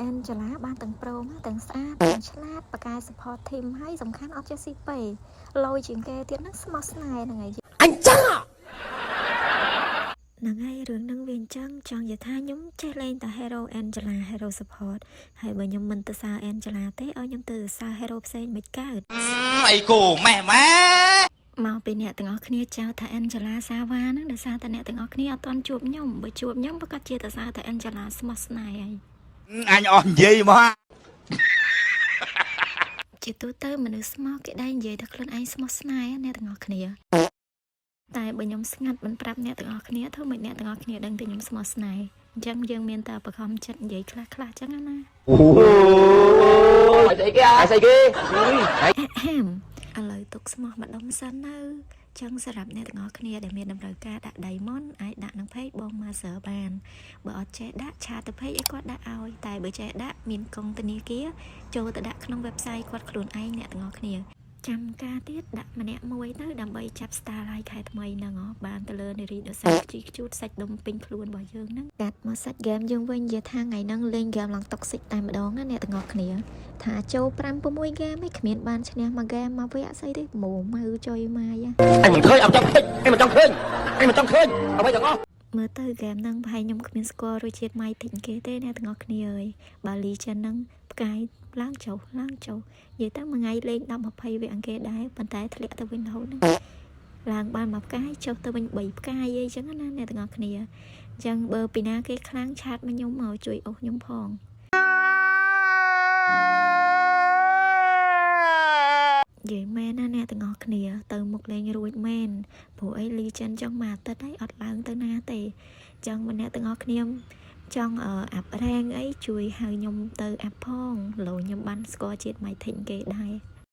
Angela បានទាំងប្រូមទាំងស្អាតទាំងឆ្លាតបកាយ support team ហើយសំខាន់អត់ចេះស៊ីពេលយជាងគេទៀតហ្នឹងស្មោះស្នេហ៍ហ្នឹងហើយអញ្ចឹងហ្នឹងហើយរឿងហ្នឹងវាអញ្ចឹងចង់និយាយថាខ្ញុំចេះលេងតែ hero Angela hero support ហើយបើខ្ញុំមិនទៅសើ Angela ទេឲ្យខ្ញុំទៅសើ hero ផ្សេងមិនកើតអីគូម៉ែមកពីអ្នកទាំងអស់គ្នាចោទថា Angela សាវ៉ាហ្នឹងដោយសារតែអ្នកទាំងអស់គ្នាអត់ទាន់ជួបខ្ញុំបើជួបខ្ញុំប្រកាសជាទៅសើតែ Angela ស្មោះស្នេហ៍ហើយអញអស់និយាយមកជាទូទៅមនុស្សស្មោះគេដែរនិយាយថាខ្លួនឯងស្មោះស្នេហ៍អ្នកទាំងអស់គ្នាតែបើខ្ញុំស្ងាត់មិនប្រាប់អ្នកទាំងអស់គ្នាធ្វើមិនអ្នកទាំងអស់គ្នាដឹងថាខ្ញុំស្មោះស្នេហ៍អញ្ចឹងយើងមានតែបខំចិត្តនិយាយខ្លះៗអញ្ចឹងណាអូយស្អីគេស្អីគេឥឡូវទុកស្មោះម្ដុំសិនទៅចឹងសម្រាប់អ្នកទាំងអស់គ្នាដែលមានតម្រូវការដាក់ diamond អាចដាក់នឹង page បង Master បានបើអត់ចេះដាក់ឆាតទៅ page ឲ្យគាត់ដាក់ឲ្យតែបើចេះដាក់មានកុងធនាគារចូលទៅដាក់ក្នុង website គាត់ខ្លួនឯងអ្នកទាំងអស់គ្នាចាំការទៀតដាក់ម្នាក់មួយទៅដើម្បីចាប់ star like ខែថ្មីហ្នឹងបានទៅលើនារីដ៏សាច់ជីខ្ជូតសាច់ដុំពេញខ្លួនរបស់យើងហ្នឹងកាត់មកសាច់ game យើងវិញនិយាយថាថ្ងៃហ្នឹងលេង game ឡើង toxic តែម្ដងណាអ្នកទាំងអស់គ្នាថាចូល5 6 game ឯងគ្មានបានឈ្នះមួយ game មកវាអត់ស្អីទេម៉ូម៉ៅចុយម៉ាយអញមិនឃើញអត់ចង់ឃើញអញមិនចង់ឃើញអញមិនចង់ឃើញអ្វីទាំងអស់មើលទៅ game ហ្នឹងប្រហែលខ្ញុំគ្មានស្គាល់រសជាតិម៉ៃតិចគេទេអ្នកទាំងអស់គ្នាអើយបើ Legend ហ្នឹងផ្កាយឡើងចុះនិយាយទៅមួយថ្ងៃលេង10 20វាអង្កេតដែរប៉ុន្តែធ្លាក់ទៅវិញរហូតហ្នឹងឡើងបានមួយផ្កាយចុះទៅវិញ3ផ្កាយអីចឹងណាអ្នកទាំងអស់គ្នាអញ្ចឹងបើពីណាគេខ្លាំងឆាតមកខ្ញុំមកជួយអូសខ្ញុំផងនិយាយមែនណាអ្នកទាំងអស់គ្នាទៅមុខលេងរួចមែនព្រោះអី Legend ចង់មួយអាទិត្យហើយអត់ឡើងទៅណាទេអញ្ចឹងម្នាក់ទាំងអស់គ្នាចង់អាប់រ៉េងអីជួយហៅខ្ញុំទៅអាប់ផងលោខ្ញុំបានស្គាល់ជាតិម៉ៃធីងគេដែរ